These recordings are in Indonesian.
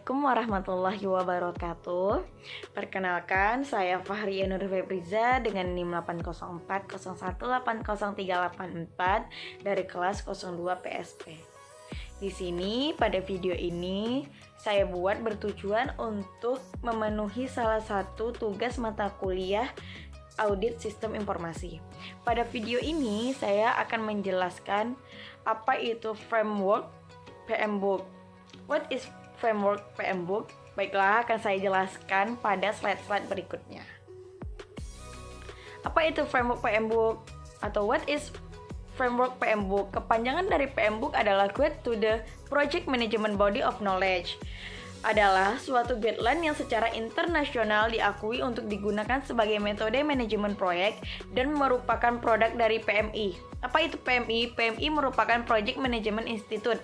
Assalamualaikum warahmatullahi wabarakatuh. Perkenalkan, saya Fahriya Nur Febriza dengan NIM 80401803884 dari kelas 02 PSP. Di sini pada video ini saya buat bertujuan untuk memenuhi salah satu tugas mata kuliah audit sistem informasi. Pada video ini saya akan menjelaskan apa itu framework PMBOK. What is framework PMBOK? Baiklah, akan saya jelaskan pada slide-slide berikutnya. Apa itu framework PMBOK atau what is framework PMBOK? Kepanjangan dari PMBOK adalah Guide to the Project Management Body of Knowledge. Adalah suatu guideline yang secara internasional diakui untuk digunakan sebagai metode manajemen proyek dan merupakan produk dari PMI. Apa itu PMI? PMI merupakan Project Management Institute.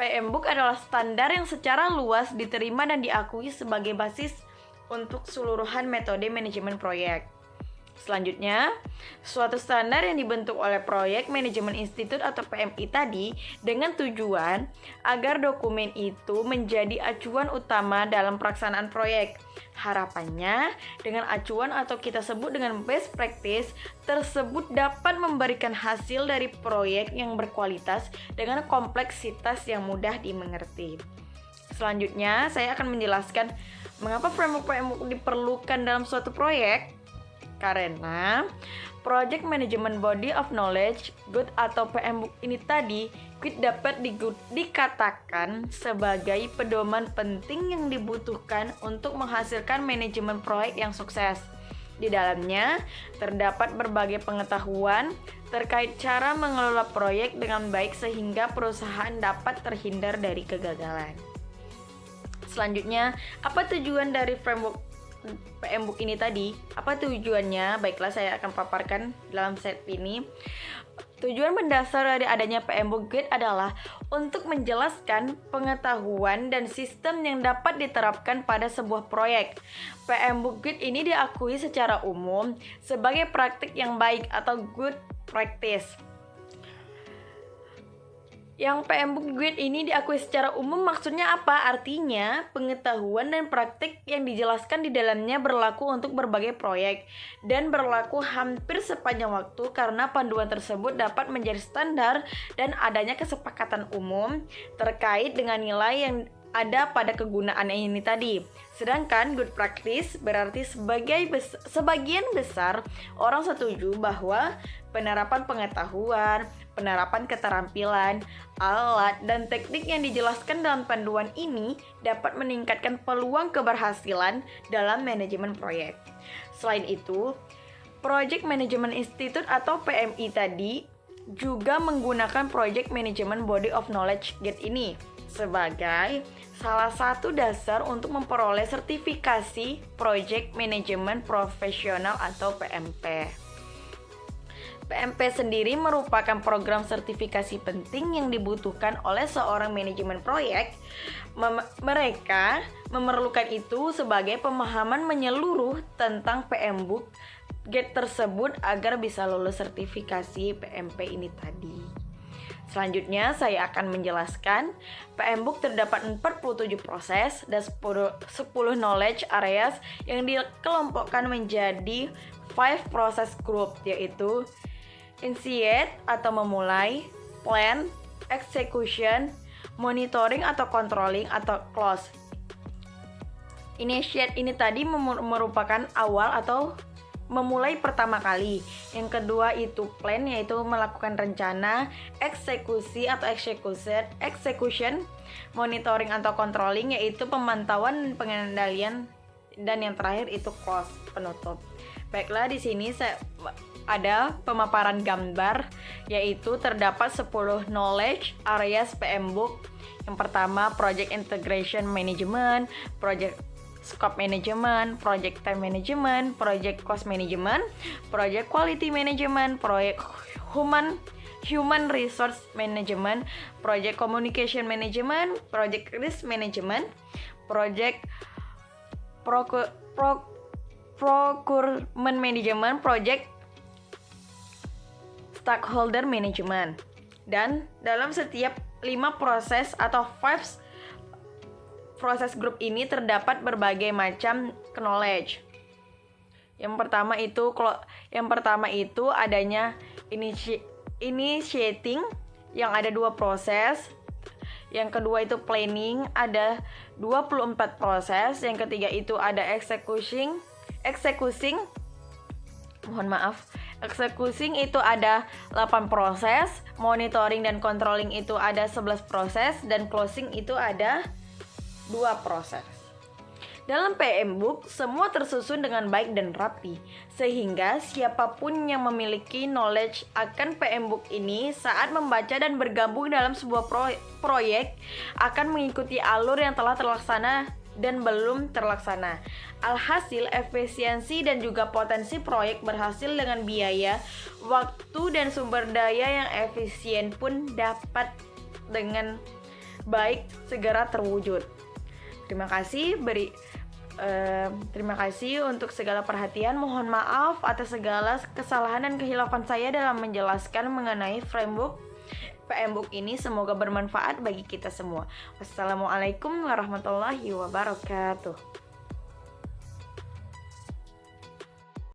PMBOK adalah standar yang secara luas diterima dan diakui sebagai basis untuk seluruhan metode manajemen proyek. Selanjutnya, suatu standar yang dibentuk oleh Proyek Manajemen Institute atau PMI tadi dengan tujuan agar dokumen itu menjadi acuan utama dalam pelaksanaan proyek. Harapannya, dengan acuan atau kita sebut dengan best practice tersebut dapat memberikan hasil dari proyek yang berkualitas dengan kompleksitas yang mudah dimengerti. Selanjutnya, saya akan menjelaskan mengapa framework PMBOK diperlukan dalam suatu proyek. Karena Project Management Body of Knowledge GUD atau PMBOK ini tadi dapat dikatakan sebagai pedoman penting yang dibutuhkan untuk menghasilkan manajemen proyek yang sukses. Di dalamnya terdapat berbagai pengetahuan terkait cara mengelola proyek dengan baik sehingga perusahaan dapat terhindar dari kegagalan. Selanjutnya, apa tujuan dari framework PMBOK ini tadi? Apa tujuannya? Baiklah, saya akan paparkan dalam set ini. Tujuan mendasar dari adanya PMBOK adalah untuk menjelaskan pengetahuan dan sistem yang dapat diterapkan pada sebuah proyek. PMBOK ini diakui secara umum sebagai praktik yang baik atau good practice. Yang PMBOK Guide ini diakui secara umum maksudnya apa? Artinya, pengetahuan dan praktik yang dijelaskan di dalamnya berlaku untuk berbagai proyek dan berlaku hampir sepanjang waktu karena panduan tersebut dapat menjadi standar dan adanya kesepakatan umum terkait dengan nilai yang ada pada kegunaan ini tadi. Sedangkan good practice berarti sebagian besar orang setuju bahwa penerapan pengetahuan, penerapan keterampilan, alat, dan teknik yang dijelaskan dalam panduan ini dapat meningkatkan peluang keberhasilan dalam manajemen proyek. Selain itu, Project Management Institute atau PMI tadi juga menggunakan Project Management Body of Knowledge Guide ini sebagai salah satu dasar untuk memperoleh sertifikasi Project Management Profesional atau PMP. PMP sendiri merupakan program sertifikasi penting yang dibutuhkan oleh seorang manajemen proyek. Mereka memerlukan itu sebagai pemahaman menyeluruh tentang PMBOK Guide tersebut agar bisa lulus sertifikasi PMP ini tadi. Selanjutnya saya akan menjelaskan PMBOK terdapat 47 proses dan 10 knowledge areas yang dikelompokkan menjadi 5 process group, yaitu initiate atau memulai, plan, execution, monitoring atau controlling atau close. Initiate ini tadi merupakan awal atau memulai pertama kali. Yang kedua itu plan, yaitu melakukan rencana, eksekusi atau execution, monitoring atau controlling, yaitu pemantauan dan pengendalian, dan yang terakhir itu close, penutup. Baiklah, di sini ada pemaparan gambar, yaitu terdapat 10 knowledge areas PMBOK. Yang pertama, project integration management, project scope management, project time management, project cost management, project quality management, project human resource management, project communication management, project risk management, project procurement management, project stakeholder management. Dan dalam setiap 5 proses atau 5 proses grup ini terdapat berbagai macam knowledge. Yang pertama itu adanya initiating yang ada 2 proses. Yang kedua itu planning, ada 24 proses. Yang ketiga itu ada executing. Executing itu ada 8 proses, monitoring dan controlling itu ada 11 proses, dan closing itu ada 2 proses. Dalam PM Book, semua tersusun dengan baik dan rapi, sehingga siapapun yang memiliki knowledge akan PM Book ini saat membaca dan bergabung dalam sebuah proyek akan mengikuti alur yang telah terlaksana dan belum terlaksana. Alhasil, efisiensi dan juga potensi proyek berhasil dengan biaya, waktu, dan sumber daya yang efisien pun dapat dengan baik segera terwujud. Terima kasih untuk segala perhatian. Mohon maaf atas segala kesalahan dan kehilafan saya dalam menjelaskan mengenai framework PM Book ini. Semoga bermanfaat bagi kita semua. Wassalamualaikum warahmatullahi wabarakatuh.